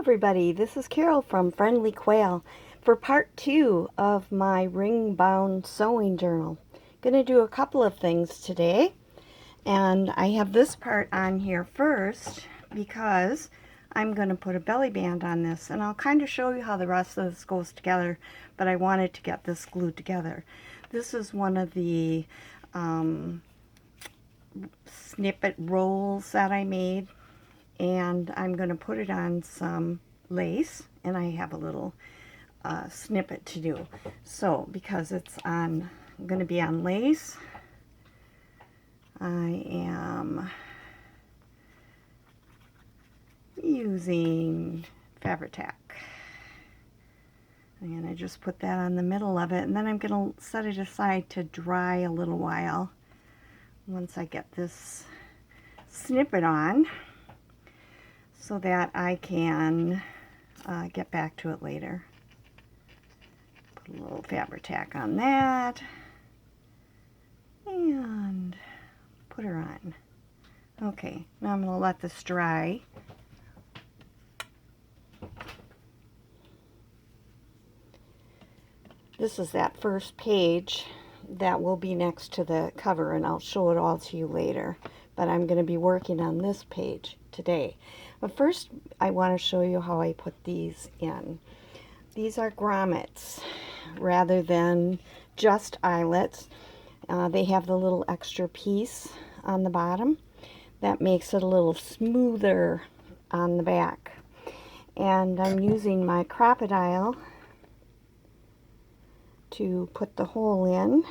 everybody, this is Carol from Friendly Quail for part 2 of my ring bound sewing journal. Going to do a couple of things today, and I have this part on here first because I'm going to put a belly band on this, and I'll kind of show you how the rest of this goes together, but I wanted to get this glued together. This is one of the snippet rolls that I made, and I'm going to put it on some lace, and I have a little snippet to do. So because it's on, I'm going to be on lace, I am using Fabri-Tac. And I just put that on the middle of it, and then I'm going to set it aside to dry a little while once I get this snippet on, so that I can get back to it later. Put a little Fabri-Tac on that and put her on. Okay, now I'm going to let this dry. This is that first page that will be next to the cover, and I'll show it all to you later. But I'm going to be working on this page today. But first, I want to show you how I put these in. These are grommets rather than just eyelets. They have the little extra piece on the bottom that makes it a little smoother on the back. And I'm using my Crop-A-Dile to put the hole in,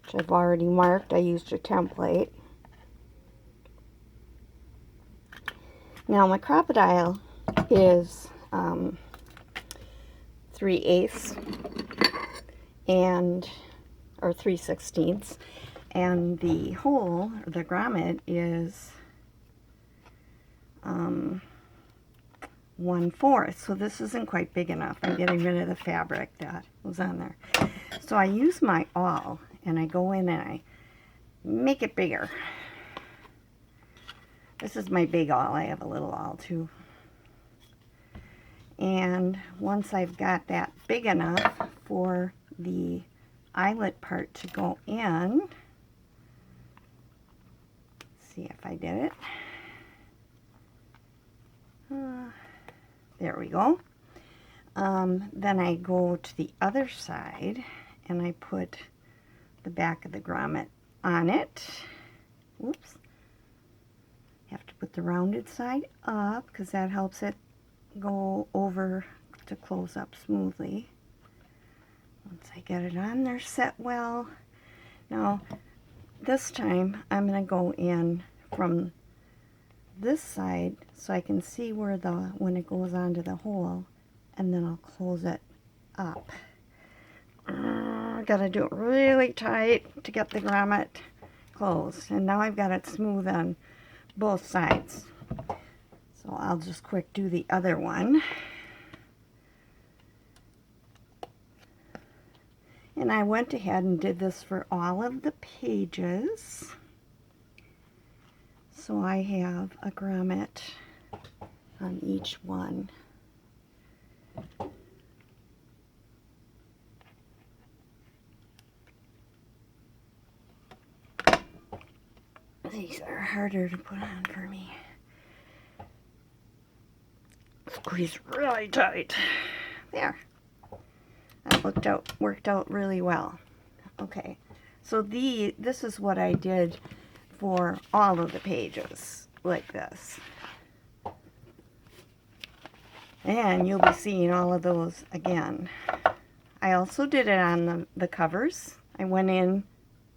which I've already marked. I used a template. Now my Crop-A-Dile is 3/8 and or 3/16, and the hole, the grommet, is 1/4. So this isn't quite big enough. I'm getting rid of the fabric that was on there. So I use my awl, and I go in and I make it bigger. This is my big awl. I have a little awl too. And once I've got that big enough for the eyelet part to go in, let's see if I did it. There we go. Then I go to the other side and I put the back of the grommet on it. Whoops. Have to put the rounded side up because that helps it go over to close up smoothly. Once I get it on there set well. Now this time I'm going to go in from this side so I can see where when it goes onto the hole, and then I'll close it up. Gotta do it really tight to get the grommet closed, and now I've got it smooth on both sides. So I'll just quick do the other one. And I went ahead and did this for all of the pages. So I have a grommet on each one. These are harder to put on for me. Squeeze really tight. There. That worked out really well. Okay. So this is what I did for all of the pages, like this. And you'll be seeing all of those again. I also did it on the covers. I went in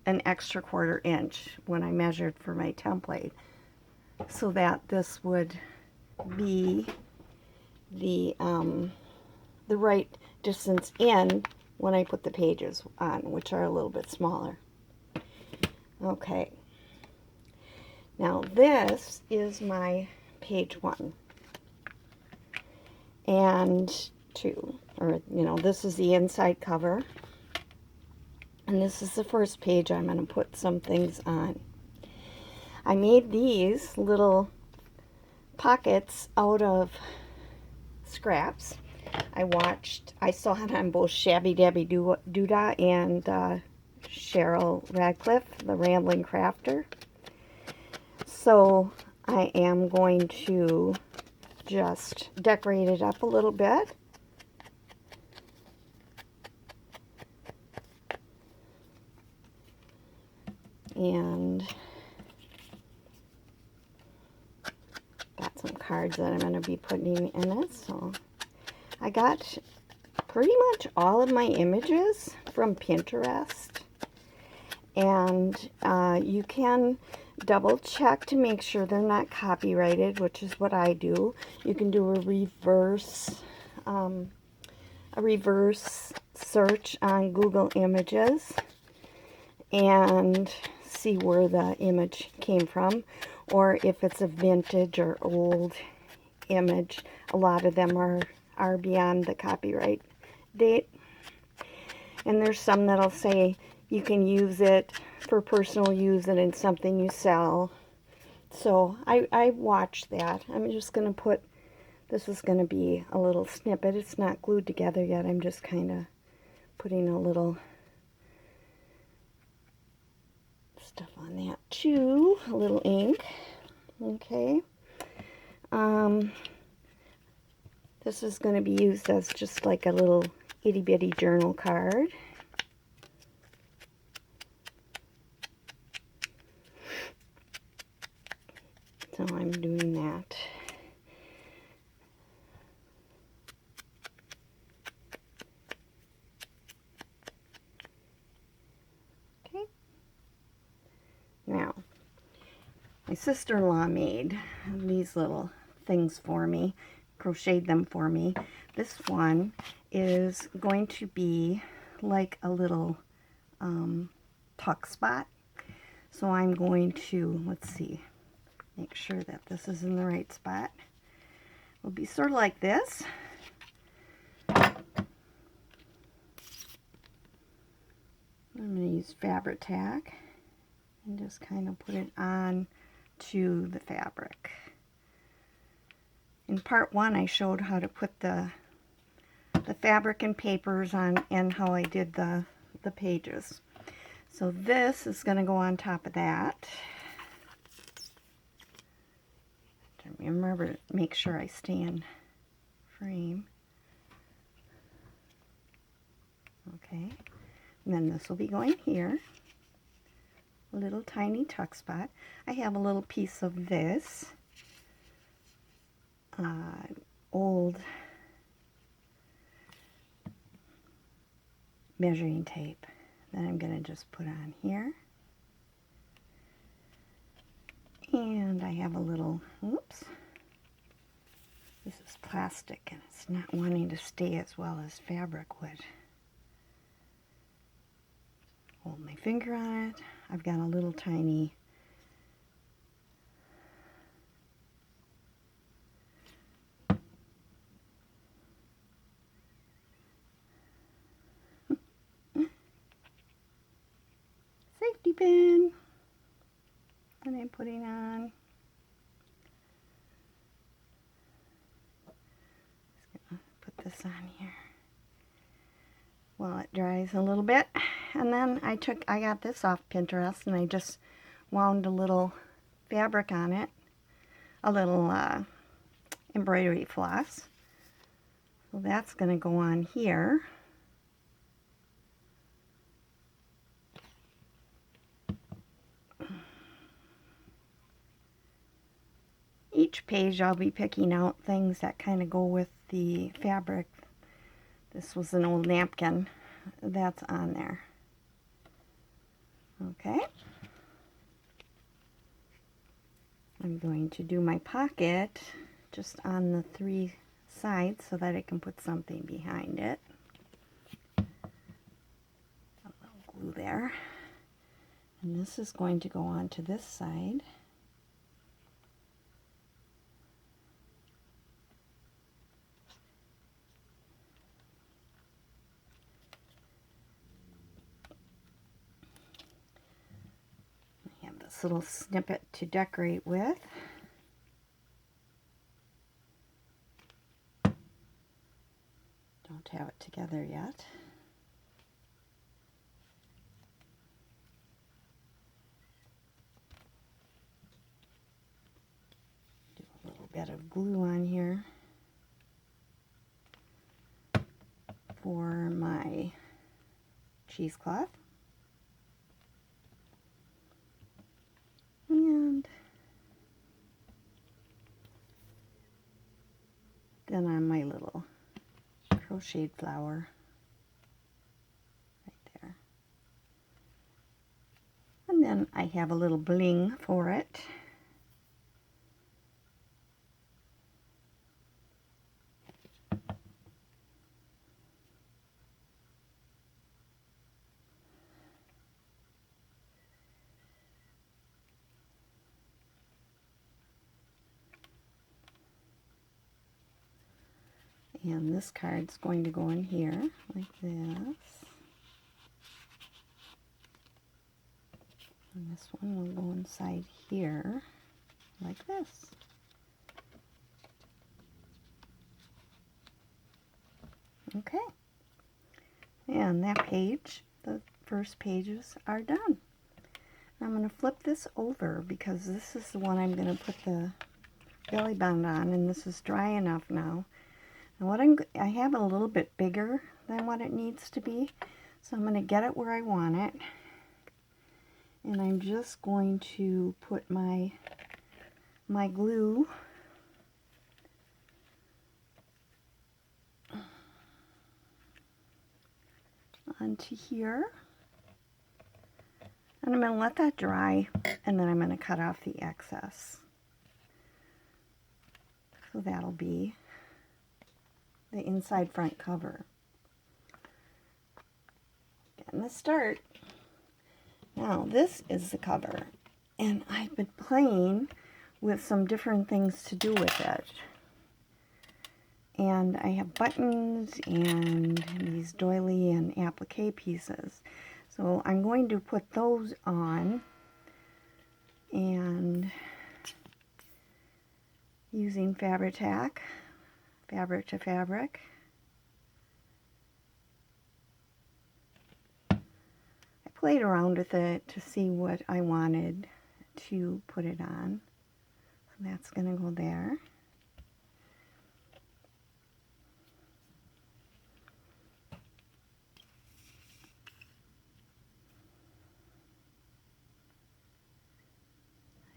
an extra 1/4 inch when I measured for my template, so that this would be the right distance in when I put the pages on, which are a little bit smaller. Okay. Now this is my page 1 and 2, or this is the inside cover, and this is the first page I'm going to put some things on. I made these little pockets out of scraps. I saw it on both Shabby Dabby Doodah and Cheryl Radcliffe, the Rambling Crafter. So I am going to just decorate it up a little bit. And got some cards that I'm going to be putting in it. So I got pretty much all of my images from Pinterest. And you can double check to make sure they're not copyrighted, which is what I do. You can do a reverse search on Google Images and see where the image came from, or if it's a vintage or old image. A lot of them are beyond the copyright date. And there's some that'll say you can use it for personal use and it's something you sell. So I watched that. I'm just going to put, this is going to be a little snippet. It's not glued together yet. I'm just kind of putting a little stuff on that too. A little ink. Okay. This is going to be used as just like a little itty bitty journal card. So I'm doing that. Okay. Now, my sister-in-law made these little things for me, crocheted them for me. This one is going to be like a little tuck spot. So I'm going to, let's see, make sure that this is in the right spot. It'll be sort of like this. I'm going to use Fabri-Tac and just kind of put it on to the fabric. In part one, I showed how to put the fabric and papers on and how I did the pages. So this is going to go on top of that. Remember to make sure I stay in frame. Okay, and then this will be going here. A little tiny tuck spot. I have a little piece of this old measuring tape that I'm going to just put on here. And I have a little, oops, this is plastic and it's not wanting to stay as well as fabric would. Hold my finger on it. I've got a little tiny safety pin that I'm putting on. Just gonna put this on here while it dries a little bit. And then I got this off Pinterest and I just wound a little fabric on it, a little embroidery floss. So that's going to go on here. Each page I'll be picking out things that kind of go with the fabric. This was an old napkin that's on there. Okay. I'm going to do my pocket just on the 3 sides so that I can put something behind it. A little glue there. And this is going to go on to this side. I have this little snippet to decorate with. don't have it together yet. Do a little bit of glue on here for my cheesecloth. And then on my little crocheted flower right there. And then I have a little bling for it. And this card's going to go in here like this. And this one will go inside here like this. Okay. And that page, the first pages are done. I'm going to flip this over because this is the one I'm going to put the belly band on, and this is dry enough now. And what I have it a little bit bigger than what it needs to be, so I'm going to get it where I want it. And I'm just going to put my glue onto here. And I'm going to let that dry, and then I'm going to cut off the excess. So that'll be the inside front cover. Getting the start. Now this is the cover, and I've been playing with some different things to do with it. And I have buttons and these doily and applique pieces. So I'm going to put those on, and using Fabri-Tac, fabric to fabric. I played around with it to see what I wanted to put it on. So that's going to go there.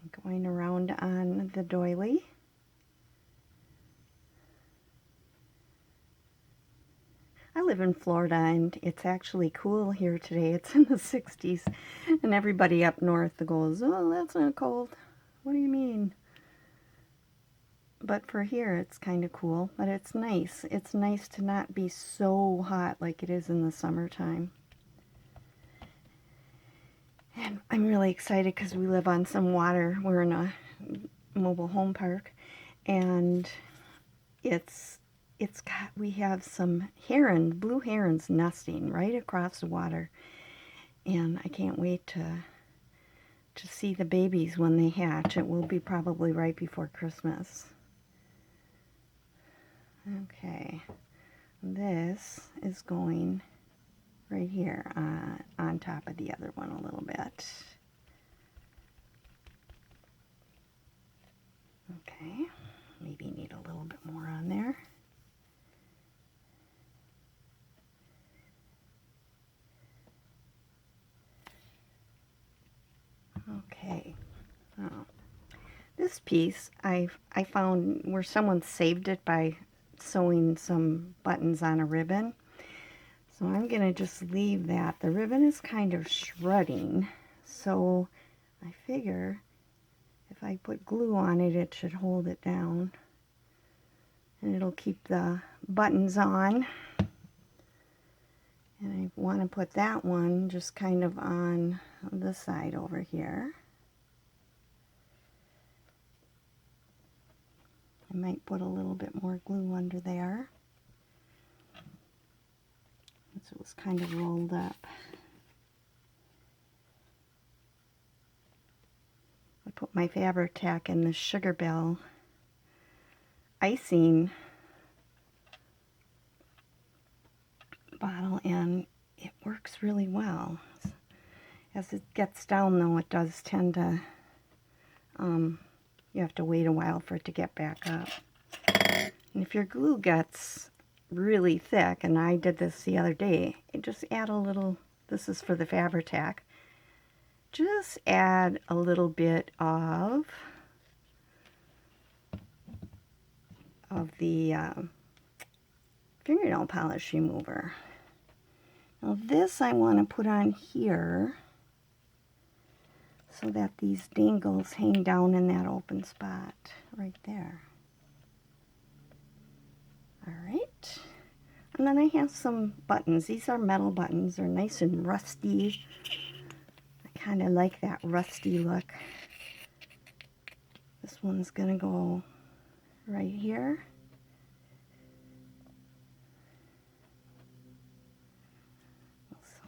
I'm going around on the doily. I live in Florida, and it's actually cool here today. It's in the 60s, and everybody up north goes, "Oh, that's not cold." What do you mean? But for here, it's kind of cool, but it's nice. It's nice to not be so hot like it is in the summertime. And I'm really excited because we live on some water. We're in a mobile home park, and we have some blue herons nesting right across the water, and I can't wait to see the babies when they hatch. It will be probably right before Christmas. Okay, this is going right here on top of the other one a little bit. Okay, maybe need a little bit more on there. Okay, this piece I found where someone saved it by sewing some buttons on a ribbon. So I'm going to just leave that. The ribbon is kind of shredding, so I figure if I put glue on it, it should hold it down. And it'll keep the buttons on. And I want to put that one just kind of on the side over here. I might put a little bit more glue under there. So it was kind of rolled up. I put my Fabri-Tac in the Sugar Belle icing works really well. As it gets down, though, it does tend to, you have to wait a while for it to get back up. And if your glue gets really thick, and I did this the other day, you just add a little, this is for the Fabri-Tac, just add a little bit of the fingernail polish remover. Now this I want to put on here so that these dangles hang down in that open spot right there. Alright, and then I have some buttons. These are metal buttons. They're nice and rusty. I kind of like that rusty look. This one's going to go right here.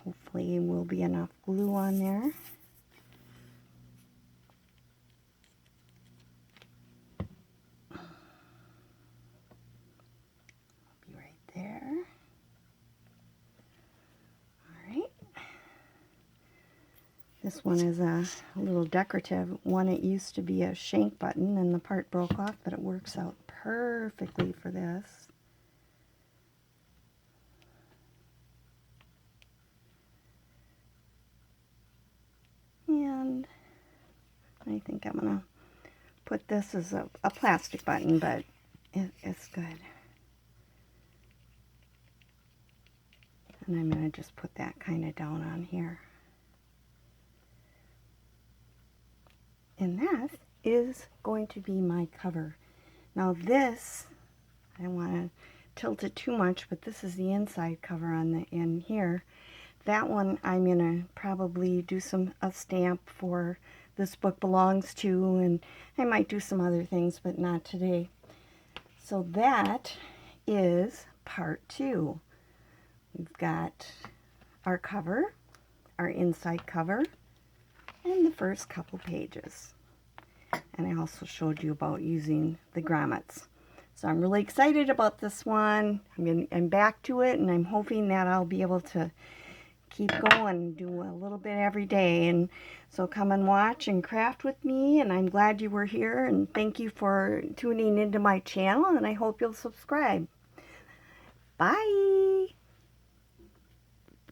Hopefully will be enough glue on there. Be right there. Alright. This one is a little decorative one. It used to be a shank button and the part broke off, but it works out perfectly for this. And I think I'm going to put this as a plastic button, but it's good. And I'm going to just put that kind of down on here. And that is going to be my cover. Now this, I don't want to tilt it too much, but this is the inside cover on the end here. That one I'm going to probably do a stamp for This Book Belongs To, and I might do some other things, but not today. So that is part 2. We've got our cover, our inside cover, and the first couple pages. And I also showed you about using the grommets. So I'm really excited about this one. I'm back to it, and I'm hoping that I'll be able to keep going, do a little bit every day. And so come and watch and craft with me, and I'm glad you were here, and thank you for tuning into my channel, and I hope you'll subscribe. Bye!